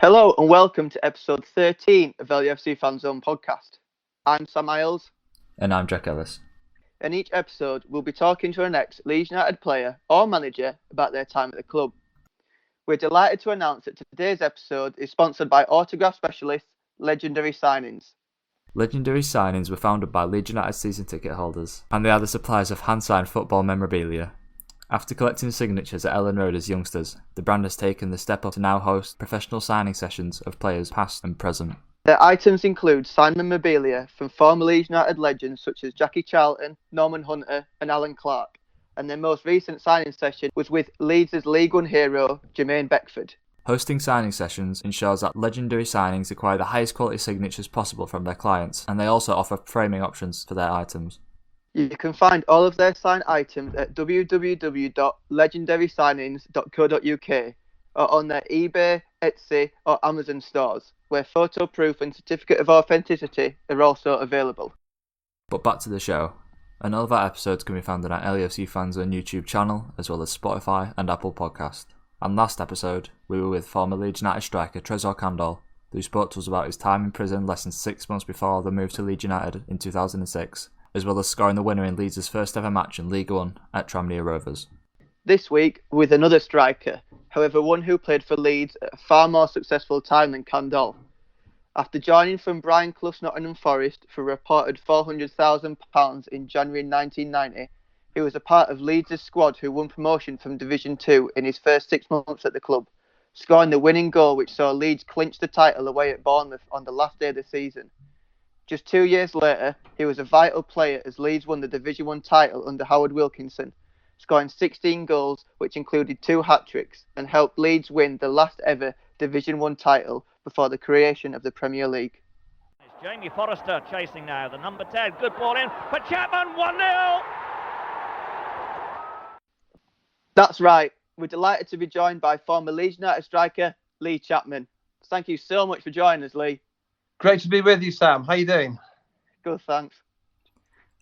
Hello and welcome to episode 13 of LUFCFANZONE podcast. I'm Sam Miles. And I'm Jack Ellis. In each episode, we'll be talking to an ex-Leeds United player or manager about their time at the club. We're delighted to announce that today's episode is sponsored by autograph specialist Legendary Signings. Legendary Signings were founded by Leeds United season ticket holders, and they are the suppliers of hand-signed football memorabilia. After collecting signatures at Ellen Road as youngsters, the brand has taken the step up to now host professional signing sessions of players past and present. Their items include signed memorabilia from former Leeds United legends such as Jackie Charlton, Norman Hunter and Alan Clark, and their most recent signing session was with Leeds' League One hero, Jermaine Beckford. Hosting signing sessions ensures that Legendary Signings acquire the highest quality signatures possible from their clients, and they also offer framing options for their items. You can find all of their signed items at www.legendarysignings.co.uk or on their eBay, Etsy or Amazon stores, where photo proof and certificate of authenticity are also available. But back to the show. And all of our episodes can be found on our LUFC FANZONE YouTube channel, as well as Spotify and Apple Podcast. And last episode, we were with former Leeds United striker Trezor Kandol, who spoke to us about his time in prison less than 6 months before the move to Leeds United in 2006, as well as scoring the winner in Leeds' first ever match in League One at Tranmere Rovers. This week, with another striker, however one who played for Leeds at a far more successful time than Kandol. After joining from Brian Clough's Nottingham Forest for a reported £400,000 in January 1990, he was a part of Leeds' squad who won promotion from Division 2 in his first 6 months at the club, scoring the winning goal which saw Leeds clinch the title away at Bournemouth on the last day of the season. Just 2 years later, he was a vital player as Leeds won the Division 1 title under Howard Wilkinson, scoring 16 goals, which included 2 hat-tricks, and helped Leeds win the last ever Division 1 title before the creation of the Premier League. Jamie Forrester chasing now, the number 10, good ball in for Chapman, 1-0! That's right, we're delighted to be joined by former Leeds United striker Lee Chapman. Thank you so much for joining us, Lee. Great to be with you, Sam. How you doing? Good, thanks.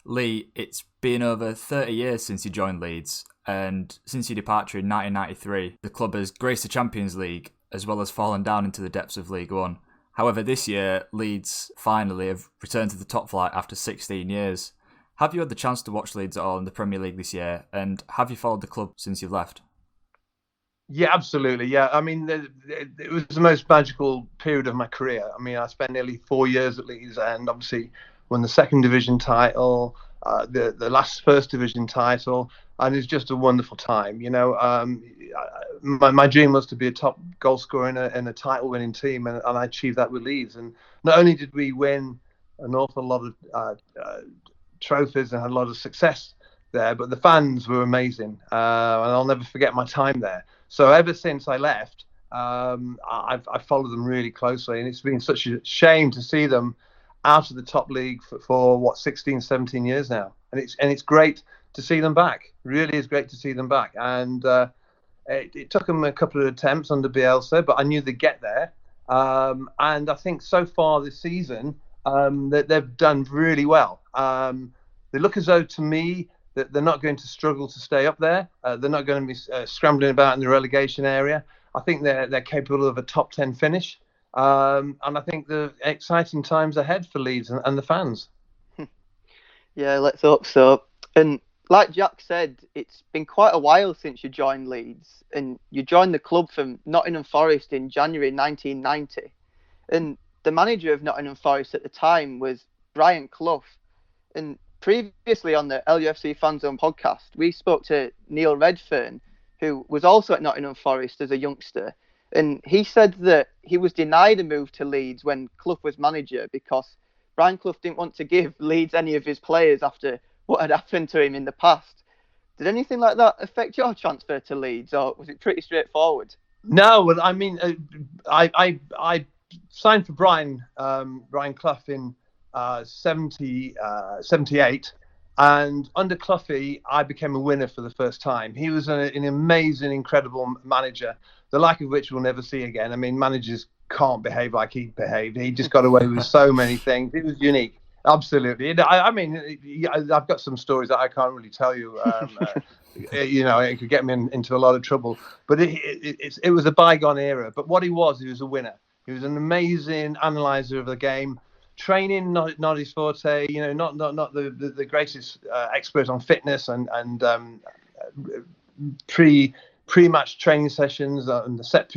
Lee, it's been over 30 years since you joined Leeds, and since your departure in 1993, the club has graced the Champions League as well as fallen down into the depths of League One. However, this year, Leeds finally have returned to the top flight after 16 years. Have you had the chance to watch Leeds at all in the Premier League this year, and have you followed the club since you've left? Yeah, absolutely. Yeah, I mean, it was the most magical period of my career. I mean, I spent nearly 4 years at Leeds and obviously won the second division title, the last first division title, and it's just a wonderful time. You know, my dream was to be a top goal scorer in a title-winning team, and I achieved that with Leeds. And not only did we win an awful lot of trophies and had a lot of success there, but the fans were amazing, and I'll never forget my time there. So ever since I left, I've followed them really closely, and it's been such a shame to see them out of the top league for 16, 17 years now. And it's great to see them back. It really is great to see them back. And it took them a couple of attempts under Bielsa, but I knew they'd get there. And I think so far this season, that they've done really well. They look as though, to me, that they're not going to struggle to stay up there. They're not going to be scrambling about in the relegation area. I think they're capable of a top 10 finish. And I think the exciting times ahead for Leeds and the fans. Yeah, let's hope so. And like Jack said, it's been quite a while since you joined Leeds, and you joined the club from Nottingham Forest in January 1990. And the manager of Nottingham Forest at the time was Brian Clough. And previously on the LUFCFANZONE podcast, we spoke to Neil Redfern, who was also at Nottingham Forest as a youngster. And he said that he was denied a move to Leeds when Clough was manager because Brian Clough didn't want to give Leeds any of his players after what had happened to him in the past. Did anything like that affect your transfer to Leeds, or was it pretty straightforward? No, well, I mean, I signed for Brian Clough in 78, and under Cloughy, I became a winner for the first time. He was an amazing, incredible manager, the like of which we'll never see again. I mean, managers can't behave like he behaved. He just got away with so many things. It was unique. Absolutely. I mean, I've got some stories that I can't really tell you. You know, it could get me into a lot of trouble. But it was a bygone era. But what he was a winner. He was an amazing analyzer of the game. Training, not his forte. Not the greatest expert on fitness and pre-match training sessions and the set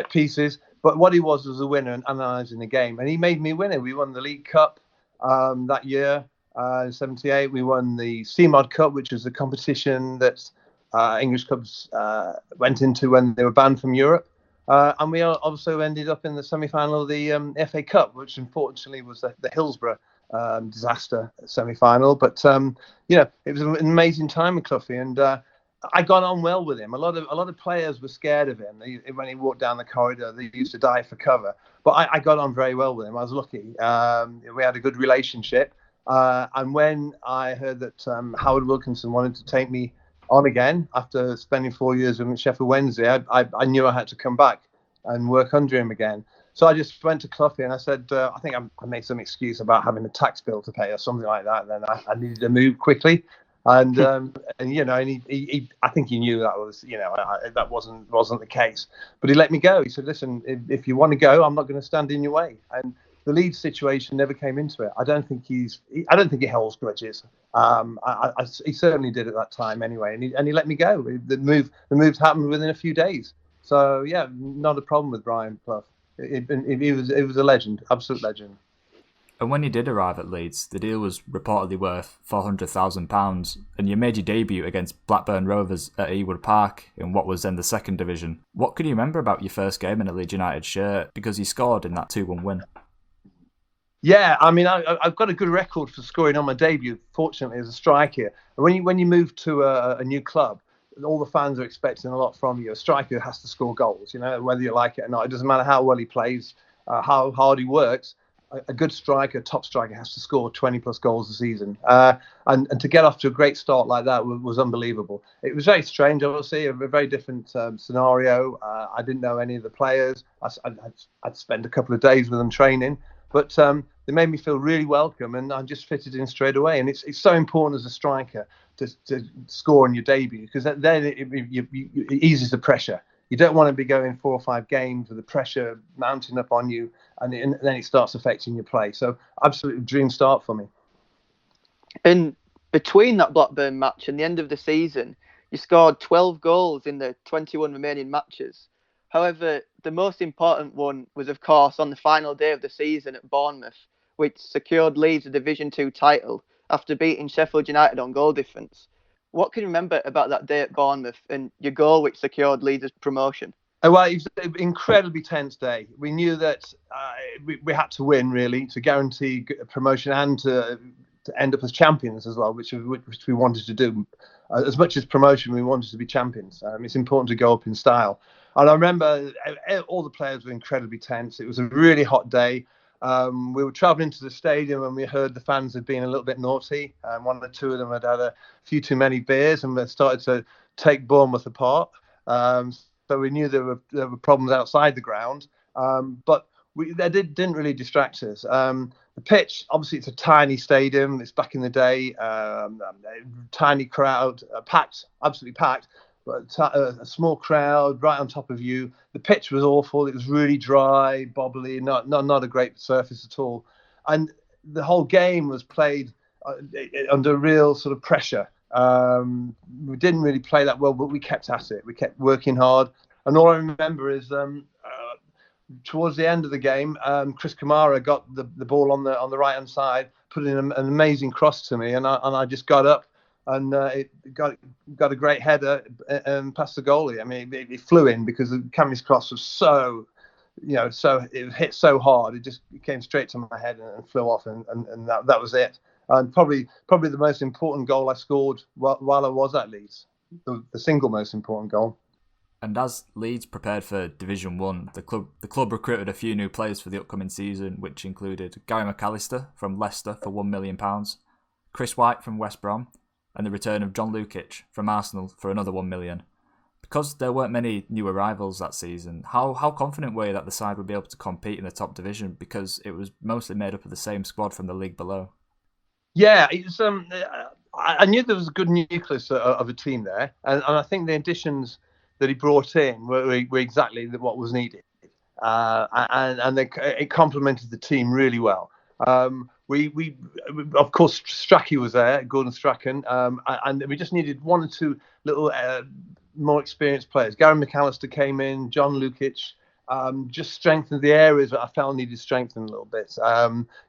pieces. But what he was a winner and analysing the game, and he made me winner. We won the League Cup that year in '78. We won the CMOD Cup, which was a competition that English clubs went into when they were banned from Europe. And we also ended up in the semi-final of the FA Cup, which unfortunately was the Hillsborough disaster semi-final. But it was an amazing time with Clough, and I got on well with him. A lot of players were scared of him. When he walked down the corridor, they used to dive for cover. But I got on very well with him. I was lucky. We had a good relationship. And when I heard that Howard Wilkinson wanted to take me on again after spending 4 years with Sheffield Wednesday, I knew I had to come back and work under him again. So I just went to Clough and I said, I think I made some excuse about having a tax bill to pay or something like that. And then I needed to move quickly. And he I think he knew that was, that wasn't the case. But he let me go. He said, listen, if you want to go, I'm not going to stand in your way. And the Leeds situation never came into it. I don't think he holds grudges. He certainly did at that time anyway, and he let me go. The moves happened within a few days. So yeah, not a problem with Brian Clough. It was a legend, absolute legend. And when you did arrive at Leeds, the deal was reportedly worth £400,000, and you made your debut against Blackburn Rovers at Ewood Park in what was then the second division. What can you remember about your first game in a Leeds United shirt? Because you scored in that 2-1 win. Yeah, I mean, I've got a good record for scoring on my debut, fortunately, as a striker. When you move to a new club, all the fans are expecting a lot from you. A striker has to score goals, whether you like it or not. It doesn't matter how well he plays, how hard he works. A good striker, top striker, has to score 20-plus goals a season. And to get off to a great start like that was unbelievable. It was very strange, obviously, a very different scenario. I didn't know any of the players. I'd spent a couple of days with them training. But they made me feel really welcome, and I just fitted in straight away. And it's so important as a striker to score on your debut, because then it eases the pressure. You don't want to be going 4 or 5 games with the pressure mounting up on you, and then it starts affecting your play. So absolutely dream start for me. And between that Blackburn match and the end of the season, you scored 12 goals in the 21 remaining matches. However, the most important one was, of course, on the final day of the season at Bournemouth, which secured Leeds a Division 2 title after beating Sheffield United on goal difference. What can you remember about that day at Bournemouth and your goal which secured Leeds' promotion? Well, it was an incredibly tense day. We knew that we had to win, really, to guarantee promotion and to end up as champions as well, which we wanted to do. As much as promotion, we wanted to be champions. It's important to go up in style. And I remember all the players were incredibly tense. It was a really hot day. We were travelling to the stadium and we heard the fans had been a little bit naughty. One or two of them had a few too many beers and they started to take Bournemouth apart. So we knew there were problems outside the ground. But they didn't really distract us. The pitch, obviously, it's a tiny stadium. It's back in the day. Tiny crowd, packed, absolutely packed. But a small crowd right on top of you. The pitch was awful. It was really dry, bobbly, not a great surface at all. And the whole game was played under real sort of pressure. We didn't really play that well, but we kept at it. We kept working hard. And all I remember is towards the end of the game, Chris Kamara got the ball on the right hand side, put in an amazing cross to me, and I just got up. And it got a great header and past the goalie. I mean, it flew in because the Cammy's cross was so it hit so hard. It just came straight to my head and flew off, and that was it. And probably the most important goal I scored while I was at Leeds, the single most important goal. And as Leeds prepared for Division 1, the club recruited a few new players for the upcoming season, which included Gary McAllister from Leicester for £1 million, Chris White from West Brom, and the return of John Lukic from Arsenal for another £1 million. Because there weren't many new arrivals that season, how confident were you that the side would be able to compete in the top division, because it was mostly made up of the same squad from the league below? Yeah, it's I knew there was a good nucleus of a team there, and I think the additions that he brought in were exactly what was needed. it complemented the team really well. We of course Strachan was there, Gordon Strachan, and we just needed one or two little more experienced players. Gary McAllister came in, John Lukic, just strengthened the areas that I felt needed strengthening a little bit.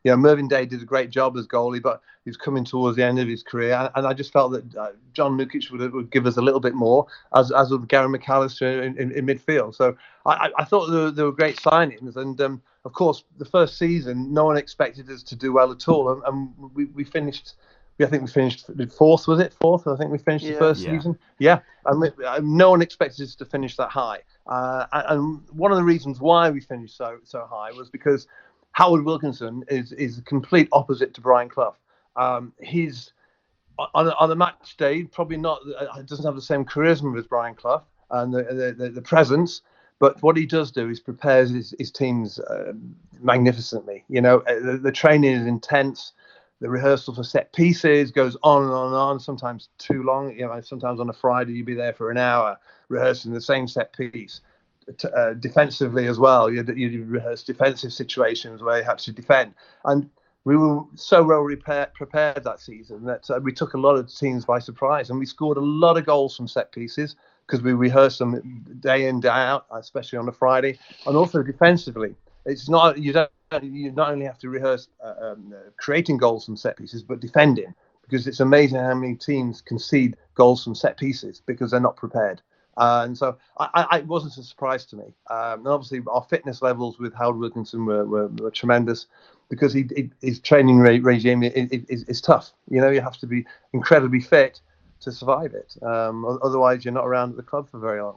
Mervyn Day did a great job as goalie, but he was coming towards the end of his career, and I just felt that John Lukic would give us a little bit more, as would Gary McAllister in midfield. So I thought they were great signings, and of course the first season no one expected us to do well at all, and we finished. I think we finished fourth. Was it fourth? I think we finished the first season. Yeah, and no one expected us to finish that high. And one of the reasons why we finished so high was because Howard Wilkinson is the complete opposite to Brian Clough. He's on a match day probably doesn't have the same charisma as Brian Clough and the presence. But what he does do is prepares his teams magnificently. The training is intense. The rehearsal for set pieces goes on and on and on, sometimes too long. Sometimes on a Friday you'd be there for an hour rehearsing the same set piece. Defensively as well, you rehearse defensive situations where you have to defend. And we were so well prepared that season that we took a lot of teams by surprise, and we scored a lot of goals from set pieces because we rehearsed them day in, day out, especially on a Friday, and also defensively. It's not you not only have to rehearse creating goals from set pieces, but defending, because it's amazing how many teams concede goals from set pieces because they're not prepared. And so it wasn't a surprise to me. And obviously our fitness levels with Howard Wilkinson were tremendous, because his training regime is tough. You have to be incredibly fit to survive it. Otherwise you're not around at the club for very long.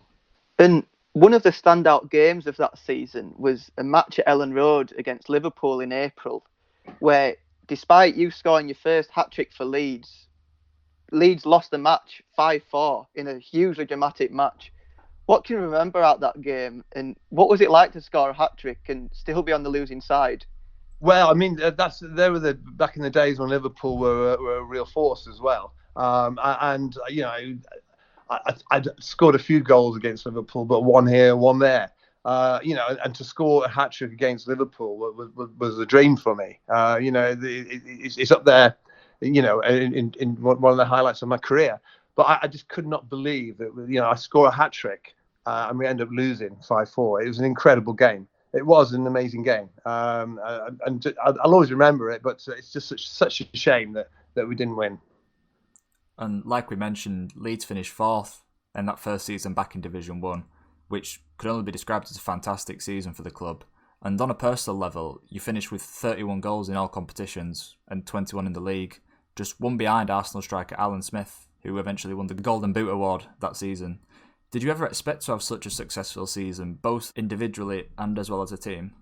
And one of the standout games of that season was a match at Ellen Road against Liverpool in April, where despite you scoring your first hat-trick for Leeds lost the match 5-4 in a hugely dramatic match. What can you remember about that game, and what was it like to score a hat-trick and still be on the losing side? Well, I mean, they were back in the days when Liverpool were a real force as well. I'd scored a few goals against Liverpool, but one here, one there. And to score a hat-trick against Liverpool was a dream for me. It's up there, in one of the highlights of my career. But I just could not believe that, I score a hat-trick and we end up losing 5-4. It was an incredible game. It was an amazing game. And I'll always remember it, but it's just such a shame that we didn't win. And like we mentioned, Leeds finished fourth in that first season back in Division 1, which could only be described as a fantastic season for the club. And on a personal level, you finished with 31 goals in all competitions and 21 in the league, just one behind Arsenal striker Alan Smith, who eventually won the Golden Boot award that season. Did you ever expect to have such a successful season, both individually and as well as a team?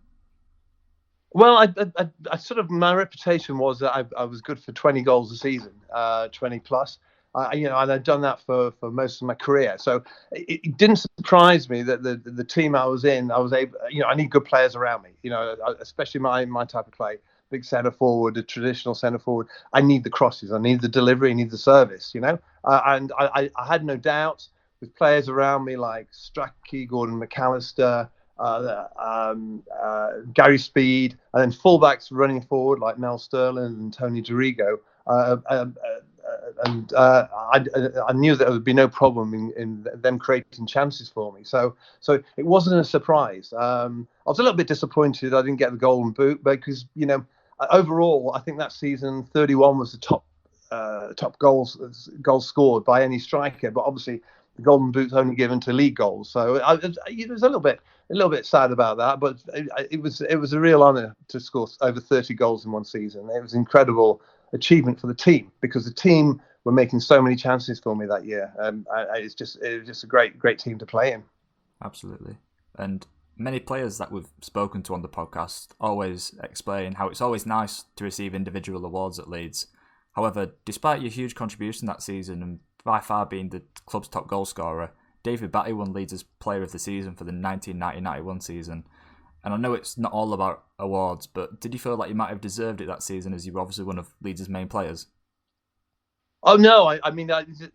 Well, I sort of, my reputation was that I was good for 20 goals a season, 20 plus. And I'd done that for most of my career. So it didn't surprise me that the team I was in, I was able, I need good players around me, especially my type of play, big centre forward, a traditional centre forward. I need the crosses, I need the delivery, I need the service, and I had no doubt with players around me like Strachan, Gordon McAllister, Gary Speed, and then fullbacks running forward like Mel Sterling and Tony Dorigo. I knew that there would be no problem in them creating chances for me. So it wasn't a surprise. I was a little bit disappointed I didn't get the Golden Boot, because overall I think that season 31 was the top goals scored by any striker. But obviously the Golden Boot's only given to league goals, so I was a little bit sad about that. But it was a real honour to score over 30 goals in one season. It was an incredible achievement for the team, because the team were making so many chances for me that year. It was just a great team to play in. Absolutely. And many players that we've spoken to on the podcast always explain how it's always nice to receive individual awards at Leeds. However, despite your huge contribution that season and by far being the club's top goal scorer, David Batty won Leeds' Player of the Season for the 1990-91 season. And I know it's not all about awards, but did you feel like you might have deserved it that season, as you were obviously one of Leeds' main players? Oh no!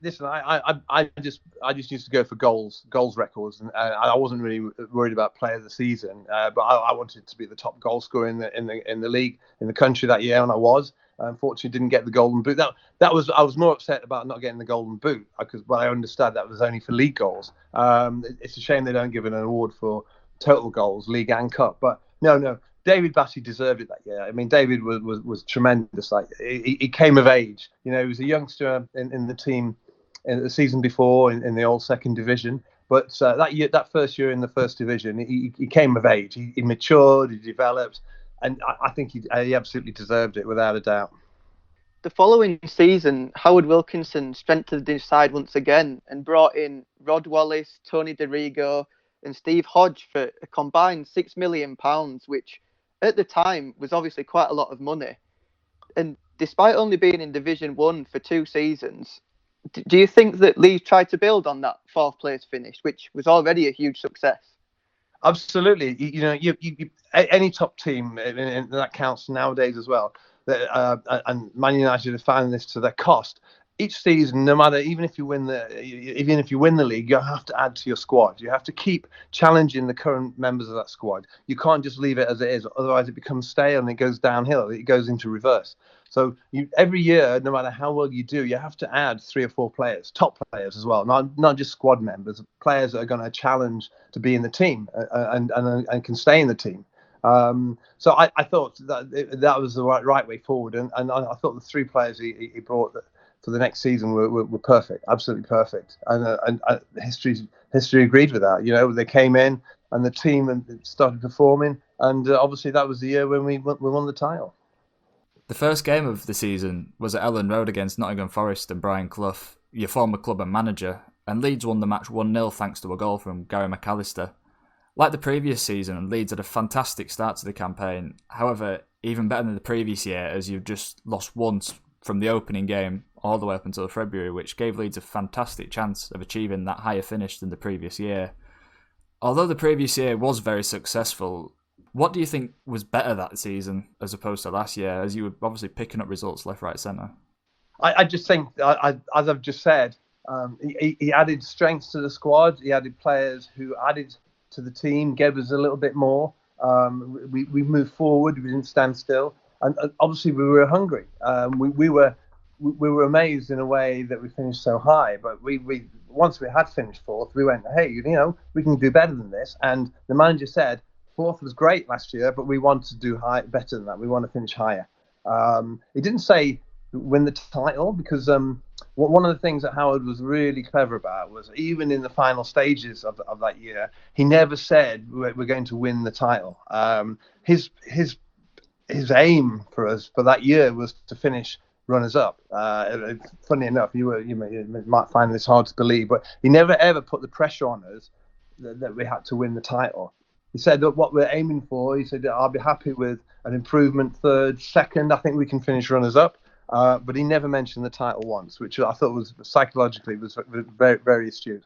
Listen. I just used to go for goals records, and I wasn't really worried about player of the season. But I wanted to be the top goal scorer in the league in the country that year, and I was. Unfortunately, didn't get the golden boot. I was more upset about not getting the golden boot because, well, I understand that was only for league goals. It's a shame they don't give an award for total goals, league and cup. But no. David Batty deserved it that year. I mean, David was tremendous. Like he came of age. He was a youngster in the team in the season before in the old second division. But that first year in the first division, he came of age. He matured, he developed, and I think he absolutely deserved it without a doubt. The following season, Howard Wilkinson strengthened his side once again and brought in Rod Wallace, Tony DeRigo, and Steve Hodge for a combined £6 million, which at the time was obviously quite a lot of money. And despite only being in Division 1 for 2 seasons, do you think that Leeds tried to build on that 4th place finish, which was already a huge success? Absolutely. Any top team, and that counts nowadays as well, and Man United have found this to their cost. Each season, no matter, even if you win the league, you have to add to your squad. You have to keep challenging the current members of that squad. You can't just leave it as it is, otherwise it becomes stale and it goes downhill. It goes into reverse. So every year, no matter how well you do, you have to add 3 or 4 players, top players as well, not just squad members, players that are going to challenge to be in the team and can stay in the team. So I thought that was the right way forward, and I thought the 3 players he brought for the next season were perfect, absolutely perfect, and history agreed with that. They came in and the team started performing, and obviously that was the year when we won the title. The first game of the season was at Ellen Road against Nottingham Forest and Brian Clough, your former club and manager, and Leeds won the match 1-0 thanks to a goal from Gary McAllister. Like the previous season, Leeds had a fantastic start to the campaign. However, even better than the previous year, as you've just lost once from the opening game all the way up until February, which gave Leeds a fantastic chance of achieving that higher finish than the previous year. Although the previous year was very successful, what do you think was better that season as opposed to last year, as you were obviously picking up results left, right, centre? I just think, as I've just said, he added strength to the squad. He added players who added to the team, gave us a little bit more. We moved forward. We didn't stand still, and obviously we were hungry. We were amazed in a way that we finished so high. But we once we had finished 4th, we went, hey, we can do better than this. And the manager said 4th was great last year, but we want to do better than that. We want to finish higher. He didn't say win the title, because one of the things that Howard was really clever about was, even in the final stages of that year, he never said we're going to win the title. His aim for us for that year was to finish runners up. Funny enough, you might find this hard to believe, but he never ever put the pressure on us that we had to win the title. He said that what we're aiming for, he said, I'll be happy with an improvement, 3rd, 2nd. I think we can finish runners up. But he never mentioned the title once, which I thought was psychologically very, very astute.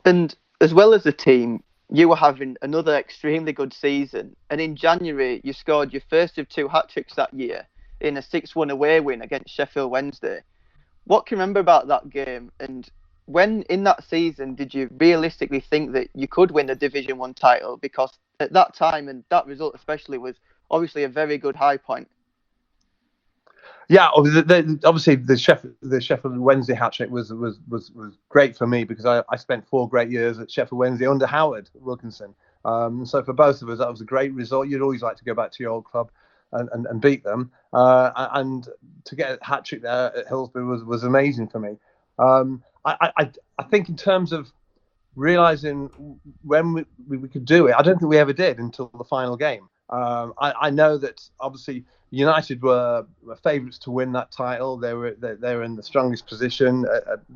And as well as the team, you were having another extremely good season. And in January, you scored your first of 2 hat-tricks that year in a 6-1 away win against Sheffield Wednesday. What can you remember about that game? And when in that season did you realistically think that you could win a Division 1 title? Because at that time, and that result especially, was obviously a very good high point. Yeah, obviously the Sheffield Wednesday hat-trick was great for me, because I spent 4 great years at Sheffield Wednesday under Howard Wilkinson. So for both of us, that was a great result. You'd always like to go back to your old club and beat them. And to get a hat-trick there at Hillsborough was amazing for me. I think in terms of realising when we could do it, I don't think we ever did until the final game. I know that obviously United were favourites to win that title. They were in the strongest position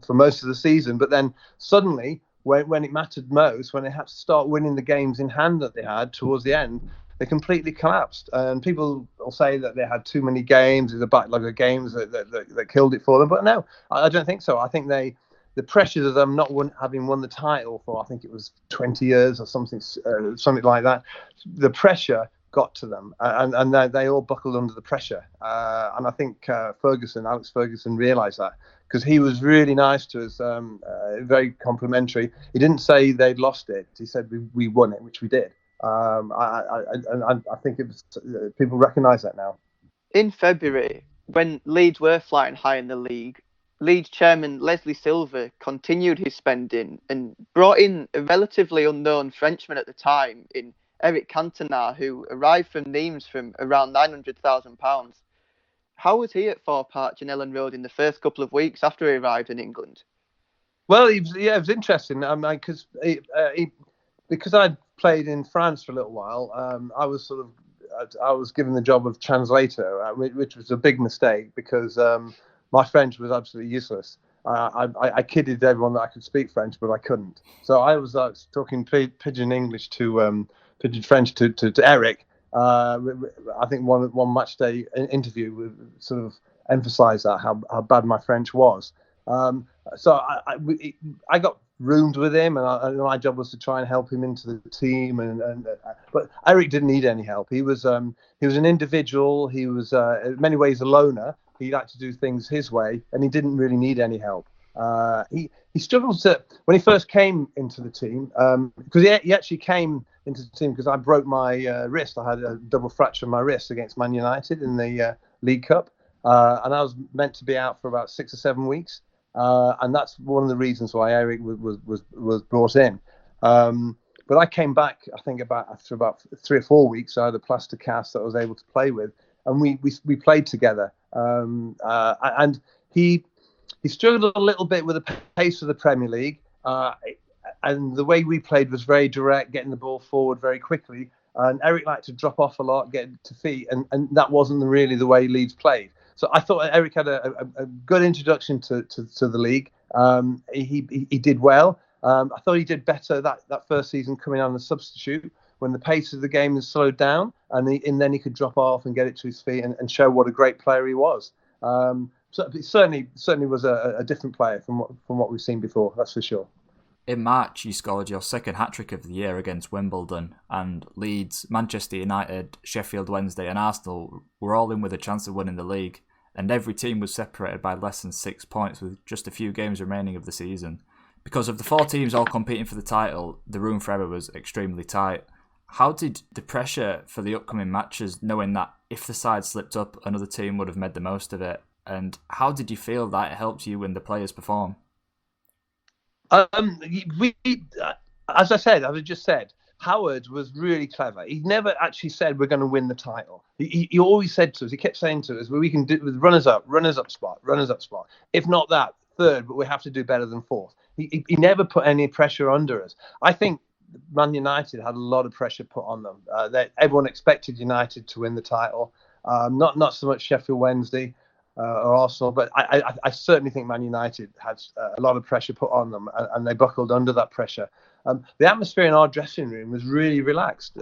for most of the season. But then suddenly, when it mattered most, when they had to start winning the games in hand that they had towards the end, they completely collapsed. And people will say that they had too many games, there's a backlog of games that killed it for them. But no, I don't think so. I think the pressures of them not having won the title for, I think it was 20 years or something like that, the pressure got to them, and they all buckled under the pressure. And I think Alex Ferguson, realised that, because he was really nice to us, very complimentary. He didn't say they'd lost it. He said we won it, which we did. I think it was, people recognise that now. In February, when Leeds were flying high in the league, Leeds chairman Leslie Silver continued his spending and brought in a relatively unknown Frenchman at the time in Eric Cantona, who arrived from Nimes from around £900,000. How was he at Thorpe Arch and Ellen Road in the first couple of weeks after he arrived in England? Well, it was interesting. Because I'd played in France for a little while, I was given the job of translator, which was a big mistake, because my French was absolutely useless. I kidded everyone that I could speak French, but I couldn't. So I was talking pidgin English to pidgin French to Eric. I think one match day interview would sort of emphasised that, how bad my French was. So I got roomed with him, and my job was to try and help him into the team. But Eric didn't need any help. He was an individual. He was in many ways a loner. He liked to do things his way, and he didn't really need any help. He struggled when he first came into the team, because he actually came into the team because I broke my wrist. I had a double fracture on my wrist against Man United in the League Cup, and I was meant to be out for about 6 or 7 weeks. And that's one of the reasons why Eric was brought in. But I came back, I think, after about 3 or 4 weeks. I had a plaster cast that I was able to play with, and we played together. And he struggled a little bit with the pace of the Premier League, and the way we played was very direct, getting the ball forward very quickly. And Eric liked to drop off a lot, get to feet, and that wasn't really the way Leeds played. So I thought Eric had a good introduction to the league. He did well. I thought he did better that first season coming on as a substitute, when the pace of the game is slowed down, and then he could drop off and get it to his feet and show what a great player he was. So it certainly was a different player from what we've seen before, that's for sure. In March, you scored your second hat-trick of the year against Wimbledon, and Leeds, Manchester United, Sheffield Wednesday and Arsenal were all in with a chance of winning the league, and every team was separated by less than 6 points with just a few games remaining of the season. Because of the 4 teams all competing for the title, the room for error was extremely tight. How did the pressure for the upcoming matches, knowing that if the side slipped up, another team would have made the most of it, and how did you feel that it helped you when the players perform? As I just said, Howard was really clever. He never actually said we're going to win the title. He always said to us, he kept saying to us, well, we can do with runners up spot. If not that, third, but we have to do better than fourth. He never put any pressure under us. I think Man United had a lot of pressure put on them. Everyone expected United to win the title, not so much Sheffield Wednesday or Arsenal, but I certainly think Man United had a lot of pressure put on them, and they buckled under that pressure. The atmosphere in our dressing room was really relaxed,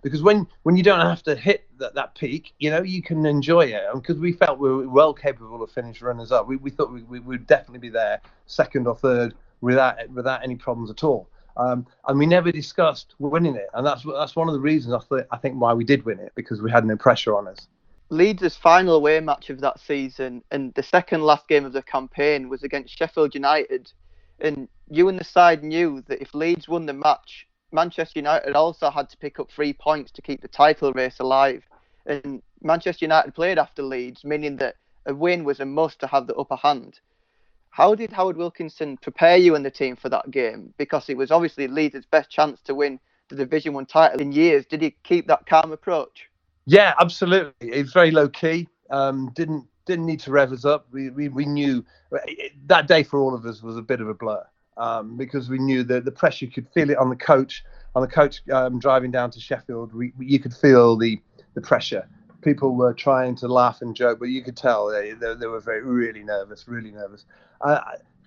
because when you don't have to hit that peak, you can enjoy it. Because we felt we were well capable of finishing runners up. We thought we would definitely be there, second or third, without any problems at all. And we never discussed winning it, and that's one of the reasons I think why we did win it, because we had no pressure on us. Leeds' final away match of that season and the second last game of the campaign was against Sheffield United. And you and the side knew that if Leeds won the match, Manchester United also had to pick up 3 points to keep the title race alive. And Manchester United played after Leeds, meaning that a win was a must to have the upper hand. How did Howard Wilkinson prepare you and the team for that game? Because it was obviously Leeds' best chance to win the Division 1 title in years. Did he keep that calm approach? Yeah, absolutely. It was very low key. Didn't need to rev us up. We knew that day for all of us was a bit of a blur, because we knew that the pressure, you could feel it on the coach. Driving down to Sheffield, you could feel the pressure. People were trying to laugh and joke, but you could tell they were really nervous.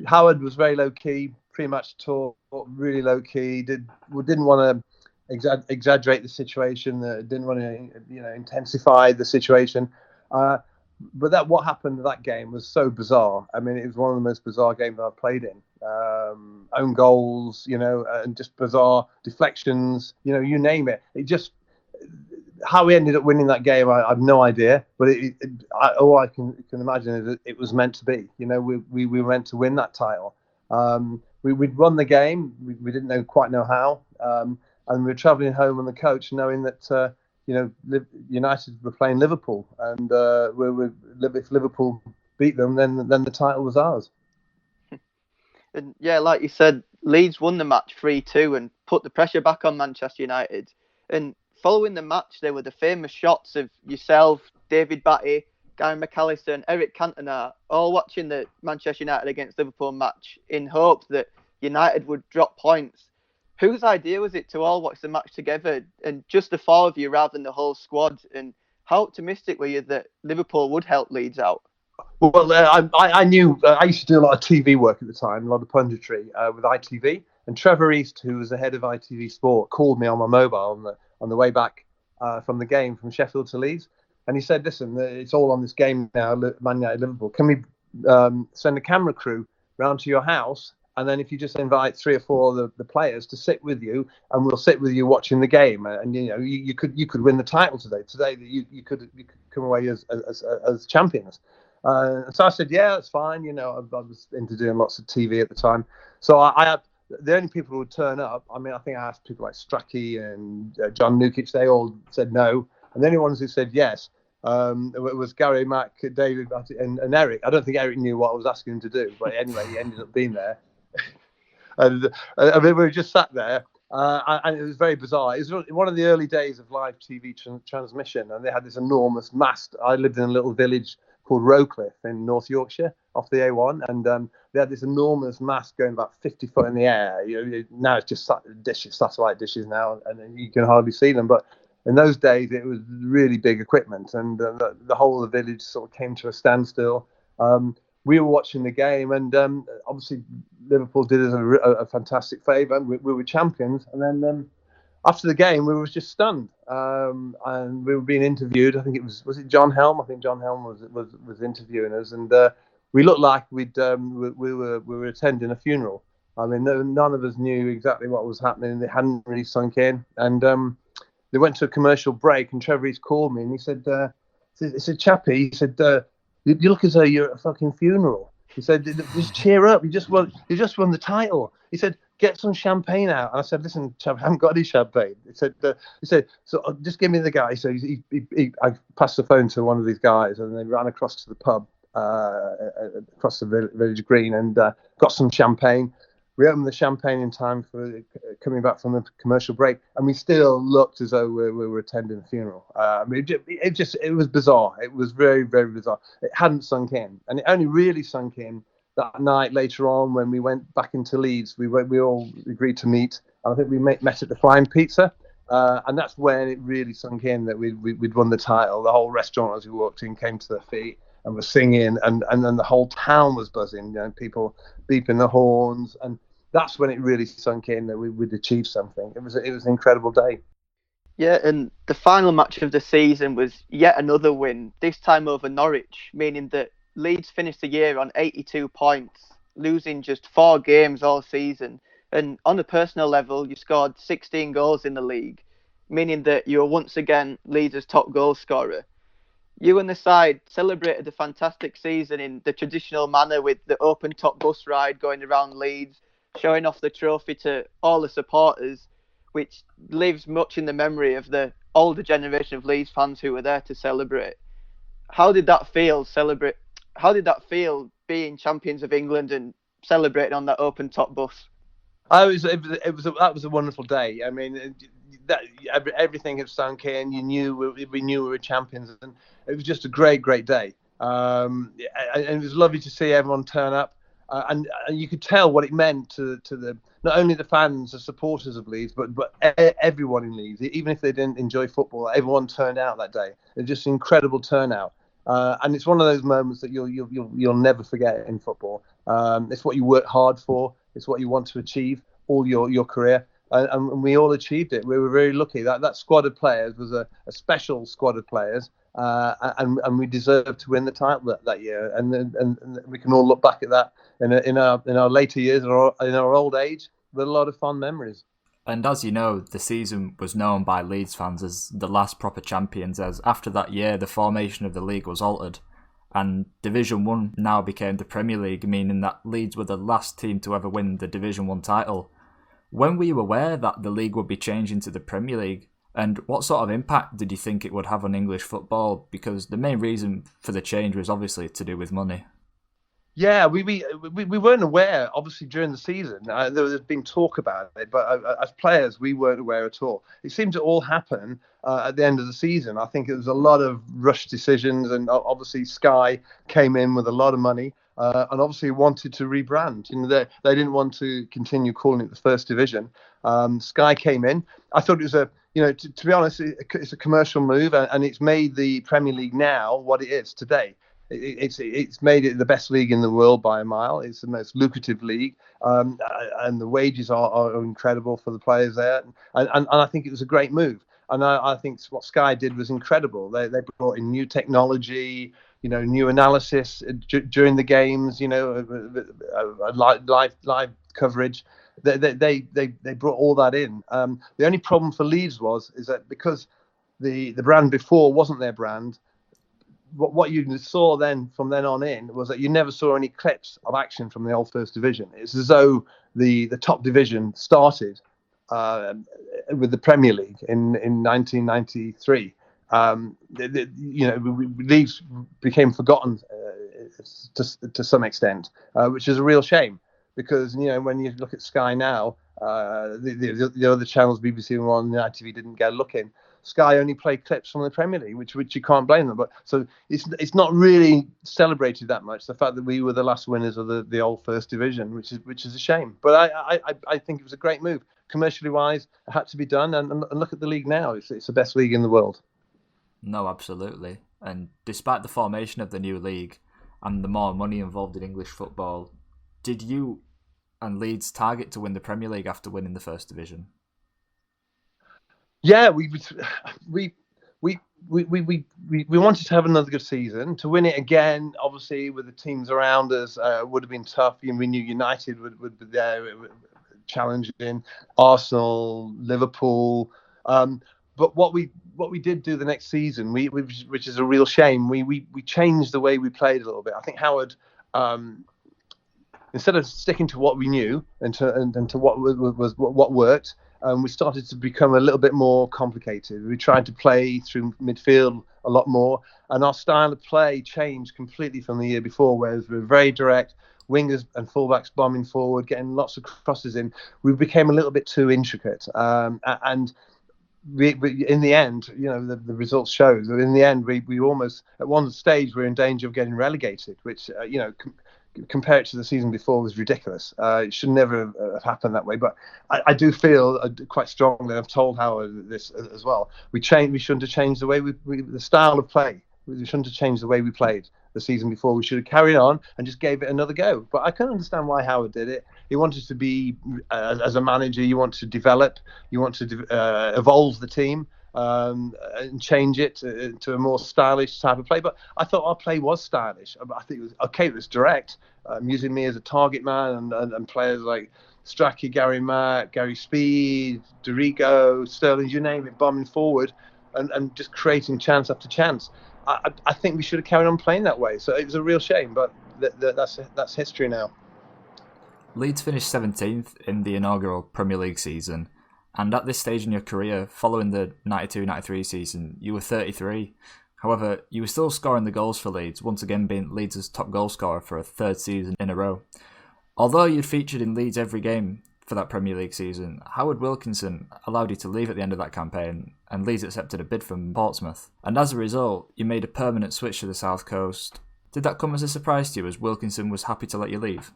Howard was very low key, pretty much talk really low key. Didn't want to exaggerate the situation, didn't want to intensify the situation, but what happened in that game was so bizarre. I mean, it was one of the most bizarre games I've played in. Own goals, and just bizarre deflections, you name it. how we ended up winning that game, I have no idea. But all I can imagine is that it was meant to be. You know, we were meant to win that title. We'd run the game. We didn't quite know how. And we were travelling home on the coach, knowing that United were playing Liverpool, and if Liverpool beat them, then the title was ours. And yeah, like you said, Leeds won the match 3-2 and put the pressure back on Manchester United. And following the match, there were the famous shots of yourself, David Batty, Gary McAllister and Eric Cantona all watching the Manchester United against Liverpool match in hopes that United would drop points. Whose idea was it to all watch the match together and just the four of you rather than the whole squad? And how optimistic were you that Liverpool would help Leeds out? Well, I knew I used to do a lot of TV work at the time, a lot of punditry with ITV. And Trevor East, who was the head of ITV Sport, called me on my mobile on the way back from the game from Sheffield to Leeds. And he said, listen, it's all on this game now, Man United Liverpool. Can we send a camera crew round to your house? And then if you just invite 3 or 4 of the players to sit with you, and we'll sit with you watching the game, and you could win the title today. Today you could come away as champions. So I said, yeah, that's fine. I was into doing lots of TV at the time, so I had the only people who would turn up. I mean, I think I asked people like Strachan and John Nukic. They all said no, and the only ones who said yes it was Gary Mac, David, and Eric. I don't think Eric knew what I was asking him to do, but anyway, he ended up being there. And I mean, we were just sat there, and it was very bizarre. It was one of the early days of live TV transmission, and they had this enormous mast. I lived in a little village called Rowcliffe in North Yorkshire, off the A1, and they had this enormous mast going about 50 foot in the air. Now it's just satellite dishes now, and you can hardly see them. But in those days, it was really big equipment, and the whole of the village sort of came to a standstill. We were watching the game, and obviously Liverpool did us a fantastic favour. We were champions, and then after the game, we were just stunned, and we were being interviewed. I think it was it John Helm? I think John Helm was interviewing us, and we looked like we were attending a funeral. I mean, none of us knew exactly what was happening. They hadn't really sunk in, and they went to a commercial break, and Trevor East called me, and he said, Chappie, he said, you look as though you're at a fucking funeral. He said, just cheer up. You just won the title. He said, get some champagne out. And I said, listen, Chappie, I haven't got any champagne. He said, so just give me the guy. So I passed the phone to one of these guys, and they ran across to the pub across the village green and got some champagne. We opened the champagne in time for coming back from the commercial break, and we still looked as though we were attending a funeral. I mean, it was bizarre. It was very, very bizarre. It hadn't sunk in, and it only really sunk in that night later on when we went back into Leeds. We all agreed to meet, and I think we met at the Flying Pizza, and that's when it really sunk in that we'd won the title. The whole restaurant, as we walked in, came to their feet and were singing, and then the whole town was buzzing. People beeping the horns, and that's when it really sunk in that we'd achieved something. It was an incredible day. Yeah, and the final match of the season was yet another win, this time over Norwich, meaning that Leeds finished the year on 82 points, losing just 4 games all season. And on a personal level, you scored 16 goals in the league, meaning that you were once again Leeds' top goal scorer. You and the side celebrated a fantastic season in the traditional manner with the open-top bus ride going around Leeds, showing off the trophy to all the supporters, which lives much in the memory of the older generation of Leeds fans who were there to celebrate. How did that feel? How did that feel being champions of England and celebrating on that open-top bus? That was a wonderful day. I mean, everything had sunk in. We knew we were champions, and it was just a great day. And it was lovely to see everyone turn up. And you could tell what it meant to the not only the fans, the supporters of Leeds, but everyone in Leeds. Even if they didn't enjoy football, everyone turned out that day. It was just an incredible turnout, and it's one of those moments that you'll never forget in football. It's what you work hard for. It's what you want to achieve all your career, and we all achieved it. We were very lucky. That squad of players was a special squad of players. And we deserved to win the title that year, and we can all look back at that in our later years or in our old age with a lot of fond memories. And as you know, the season was known by Leeds fans as the last proper champions, as after that year the formation of the league was altered and Division 1 now became the Premier League, meaning that Leeds were the last team to ever win the Division 1 title. When were you aware that the league would be changing to the Premier League? And what sort of impact did you think it would have on English football? Because the main reason for the change was obviously to do with money. Yeah, we weren't aware, obviously, during the season. There's been talk about it, but as players, we weren't aware at all. It seemed to all happen at the end of the season. I think it was a lot of rushed decisions, and obviously Sky came in with a lot of money and obviously wanted to rebrand. They didn't want to continue calling it the First Division. Sky came in. I thought it was to be honest, it's a commercial move, and it's made the Premier League now what it is today. It's made it the best league in the world by a mile. It's the most lucrative league, and the wages are incredible for the players there. And I think it was a great move. And I think what Sky did was incredible. They brought in new technology, new analysis during the games, live coverage. They brought all that in. The only problem for Leeds is that because the brand before wasn't their brand. What you saw then from then on in was that you never saw any clips of action from the old First Division. It's as though the top division started with the Premier League in 1993. Leeds became forgotten to some extent, which is a real shame because when you look at Sky now, the other channels, BBC One and ITV, didn't get a look in. Sky only play clips from the Premier League, which you can't blame them. But so it's not really celebrated that much. The fact that we were the last winners of the old First Division, which is a shame. But I think it was a great move, commercially wise. It had to be done, and look at the league now. It's the best league in the world. No, absolutely. And despite the formation of the new league and the more money involved in English football, did you and Leeds target to win the Premier League after winning the First Division? Yeah, we wanted to have another good season. To win it again, obviously, with the teams around us, would have been tough. We knew United would be there challenging, Arsenal, Liverpool. But what we did do the next season, which is a real shame, we changed the way we played a little bit. I think Howard, instead of sticking to what we knew and to what worked, we started to become a little bit more complicated. We tried to play through midfield a lot more, and our style of play changed completely from the year before, whereas we were very direct, wingers and fullbacks bombing forward, getting lots of crosses in. We became a little bit too intricate, and we in the end, the results show that in the end, we almost, at one stage, we were in danger of getting relegated, which, compared to the season before, was ridiculous. It should never have happened that way. But I do feel quite strongly, I've told Howard this as well, we shouldn't have changed the way the style of play. We shouldn't have changed the way we played the season before. We should have carried on and just gave it another go. But I can understand why Howard did it. He wanted to be, as a manager, you want to develop, you want to evolve the team. And change it to a more stylish type of play. But I thought our play was stylish. I think it was okay. It was direct, using me as a target man, and players like Strachan, Gary Mack, Gary Speed, Dorigo, Sterling, you name it, bombing forward and just creating chance after chance. I think we should have carried on playing that way. So it was a real shame, but that's history now. Leeds finished 17th in the inaugural Premier League season. And at this stage in your career, following the 92-93 season, you were 33. However, you were still scoring the goals for Leeds, once again being Leeds' top goal scorer for a third season in a row. Although you'd featured in Leeds every game for that Premier League season, Howard Wilkinson allowed you to leave at the end of that campaign, and Leeds accepted a bid from Portsmouth. And as a result, you made a permanent switch to the South Coast. Did that come as a surprise to you, as Wilkinson was happy to let you leave?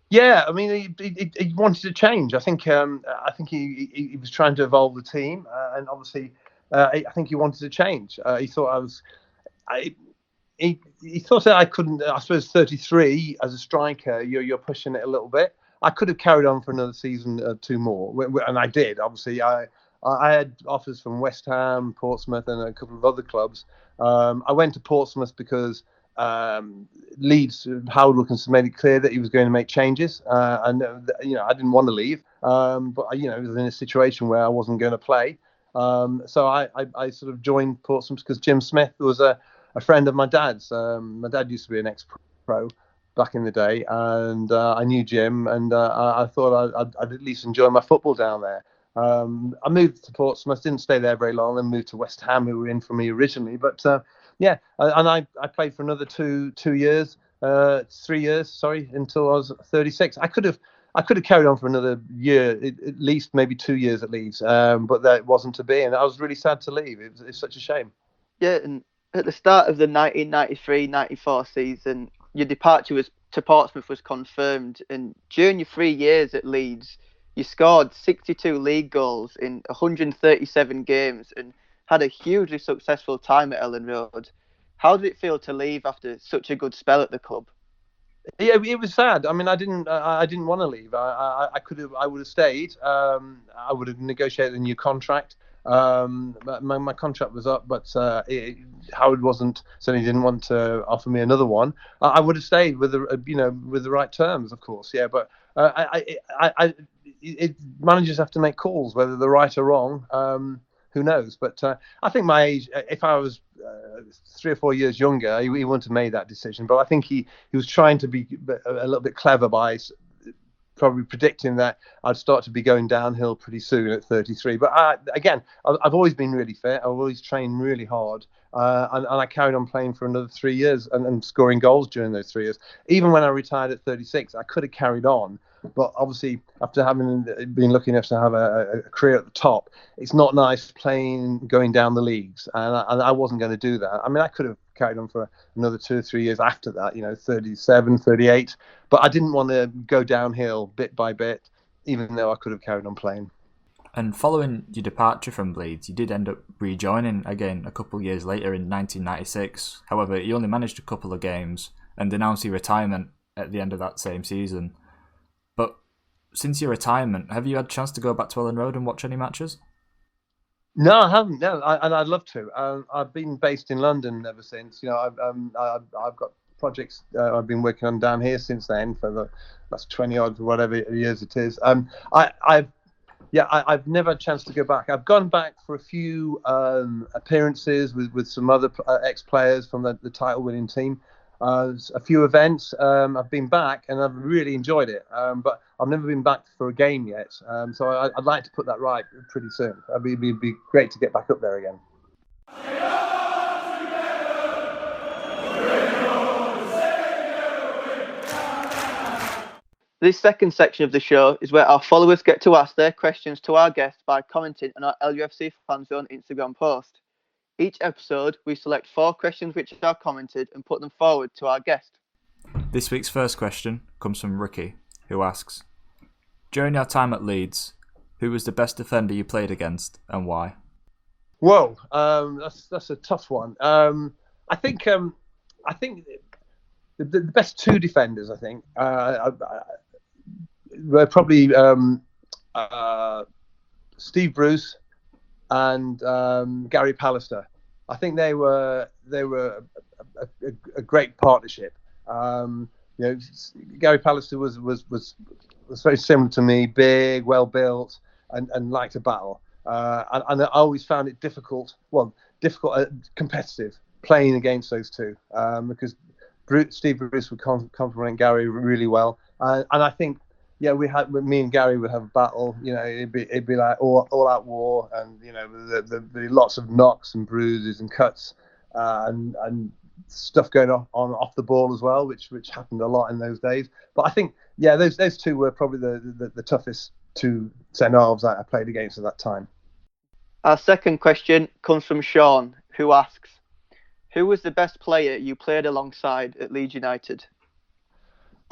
Yeah, I mean, he wanted to change. I think he was trying to evolve the team, and obviously, I think he wanted to change. He thought he thought that I couldn't. I suppose 33 as a striker, you're pushing it a little bit. I could have carried on for another season, two more, and I did. Obviously, I had offers from West Ham, Portsmouth, and a couple of other clubs. I went to Portsmouth because Leeds, Howard Wilkinson made it clear that he was going to make changes, and I didn't want to leave. but I was in a situation where I wasn't going to play. So I sort of joined Portsmouth because Jim Smith was a friend of my dad's. My dad used to be an ex-pro back in the day, and I knew Jim, and I thought I'd at least enjoy my football down there. I moved to Portsmouth, didn't stay there very long, then moved to West Ham, who were in for me originally. But and I played for another 3 years, sorry, until I was 36. I could have carried on for another year, at least maybe 2 years at Leeds, but that wasn't to be, and I was really sad to leave. It's such a shame. Yeah, and at the start of the 1993-94 season, your departure to Portsmouth was confirmed, and during your 3 years at Leeds, you scored 62 league goals in 137 games and had a hugely successful time at Ellen Road. How did it feel to leave after such a good spell at the club? Yeah, it was sad. I mean, I didn't want to leave. I would have stayed. I would have negotiated a new contract. My contract was up, but Howard certainly didn't want to offer me another one. I would have stayed with the right terms, of course. Yeah, but managers have to make calls, whether they're right or wrong. Who knows? But I think my age, if I was 3 or 4 years younger, he wouldn't have made that decision. But I think he was trying to be a little bit clever by probably predicting that I'd start to be going downhill pretty soon at 33. But I've always been really fit. I've always trained really hard. And I carried on playing for another 3 years and scoring goals during those 3 years. Even when I retired at 36, I could have carried on. But obviously, after having been lucky enough to have a career at the top, it's not nice going down the leagues. And I wasn't going to do that. I mean, I could have carried on for another 2 or 3 years after that, 37, 38. But I didn't want to go downhill bit by bit, even though I could have carried on playing. And following your departure from Leeds, you did end up rejoining again a couple of years later in 1996. However, you only managed a couple of games and announced your retirement at the end of that same season. But since your retirement, have you had a chance to go back to Ellen Road and watch any matches? No, I haven't. No, and I'd love to. I've been based in London ever since. I've got projects I've been working on down here since then for the last 20 odd or whatever years it is. I've never had a chance to go back. I've gone back for a few appearances with some other ex-players from the title-winning team. A few events. I've been back and I've really enjoyed it. But I've never been back for a game yet. So I'd like to put that right pretty soon. It'd be great to get back up there again. This second section of the show is where our followers get to ask their questions to our guests by commenting on our LUFC Fanzone Instagram post. Each episode, we select 4 questions which are commented and put them forward to our guest. This week's first question comes from Ricky, who asks, during your time at Leeds, who was the best defender you played against and why? Whoa, that's a tough one. I think the best 2 defenders, I think, were probably Steve Bruce and Gary McAllister. I think they were a great partnership. Gary McAllister was very similar to me, big, well built, and liked to battle. And I always found it difficult, competitive playing against those two because Steve Bruce would complement Gary really well, and I think me and Gary would have a battle. It'd be like all out war, and there'd be lots of knocks and bruises and cuts, and stuff going on off the ball as well, which happened a lot in those days. But I think those two were probably the toughest 2 centre-halves I played against at that time. Our second question comes from Sean, who asks, who was the best player you played alongside at Leeds United?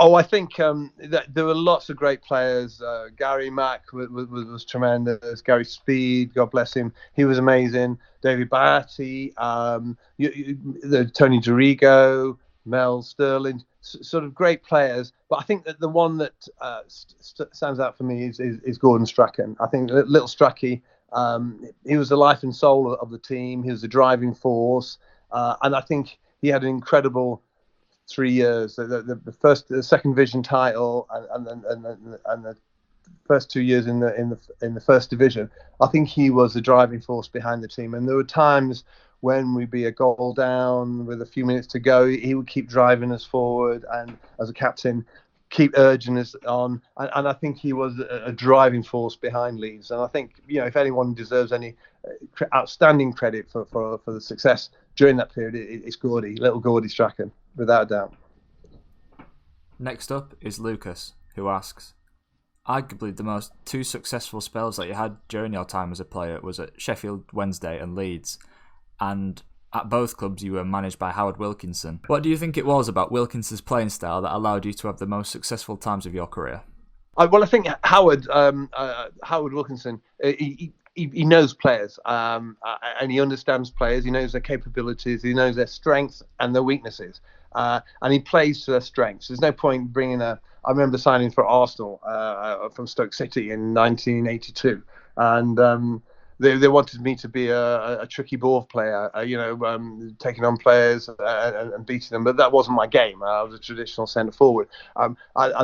Oh, I think that there were lots of great players. Gary Mack was tremendous. Gary Speed, God bless him, he was amazing. David Batty, Tony Dorigo, Mel Sterling, sort of great players. But I think that the one that stands out for me is Gordon Strachan. I think little Stracky, he was the life and soul of the team. He was the driving force, and I think he had an incredible 3 years. The second division title, and the first 2 years in the First Division, I think he was the driving force behind the team. And there were times when we'd be a goal down with a few minutes to go, he would keep driving us forward, and as a captain, keep urging us on. And I think he was a driving force behind Leeds. And I think, if anyone deserves any outstanding credit for the success during that period, it's little Gordy Strachan, without a doubt. Next up is Lucas, who asks, arguably the most two successful spells that you had during your time as a player was at Sheffield Wednesday and Leeds, and at both clubs you were managed by Howard Wilkinson. What do you think it was about Wilkinson's playing style that allowed you to have the most successful times of your career? I think Howard Wilkinson, he knows players, and he understands players. He knows their capabilities, he knows their strengths and their weaknesses, and he plays to their strengths. There's no point bringing I remember signing for Arsenal from Stoke City in 1982, and they wanted me to be a tricky ball player, taking on players and beating them. But that wasn't my game. I was a traditional centre forward, and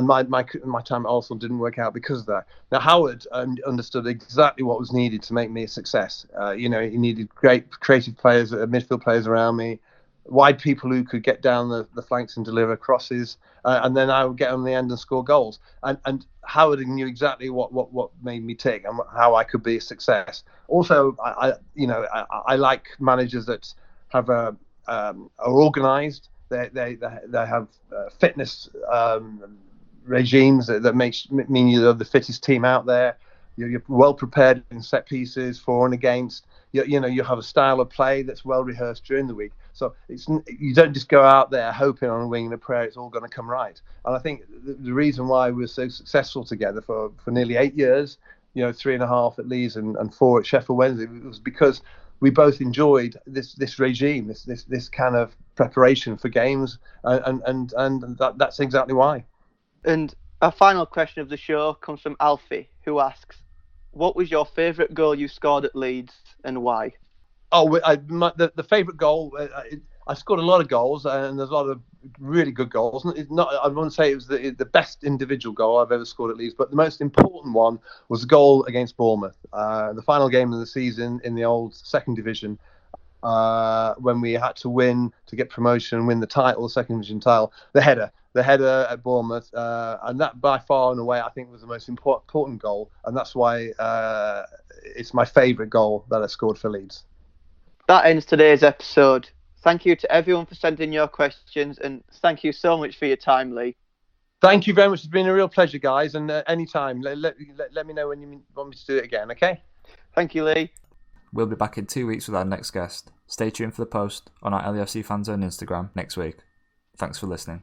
my time at Arsenal didn't work out because of that. Now Howard understood exactly what was needed to make me a success. He needed great creative players, midfield players around me, wide people who could get down the flanks and deliver crosses, and then I would get on the end and score goals. And Howard knew exactly what made me tick and how I could be a success. Also, I like managers that are organised. They have fitness regimes that mean you're the fittest team out there. You're well prepared in set pieces, for and against. You have a style of play that's well rehearsed during the week. So you don't just go out there hoping on a wing and a prayer it's all going to come right. And I think the reason why we were so successful together for nearly 8 years, 3.5 at Leeds and 4 at Sheffield Wednesday, was because we both enjoyed this regime, this kind of preparation for games, and that's exactly why. And our final question of the show comes from Alfie, who asks, what was your favourite goal you scored at Leeds and why? The favourite goal, I scored a lot of goals, and there's a lot of really good goals. I wouldn't say it was the best individual goal I've ever scored at Leeds, but the most important one was a goal against Bournemouth, the final game of the season in the old Second Division, when we had to win to get promotion and win the title, the Second Division title. The header at Bournemouth, and that by far and away I think was the most important goal, and that's why it's my favourite goal that I scored for Leeds. That ends today's episode. Thank you to everyone for sending your questions, and thank you so much for your time, Lee. Thank you very much. It's been a real pleasure, guys, and anytime, let me know when you want me to do it again, okay? Thank you, Lee. We'll be back in 2 weeks with our next guest. Stay tuned for the post on our LUFC Fanzone Instagram next week. Thanks for listening.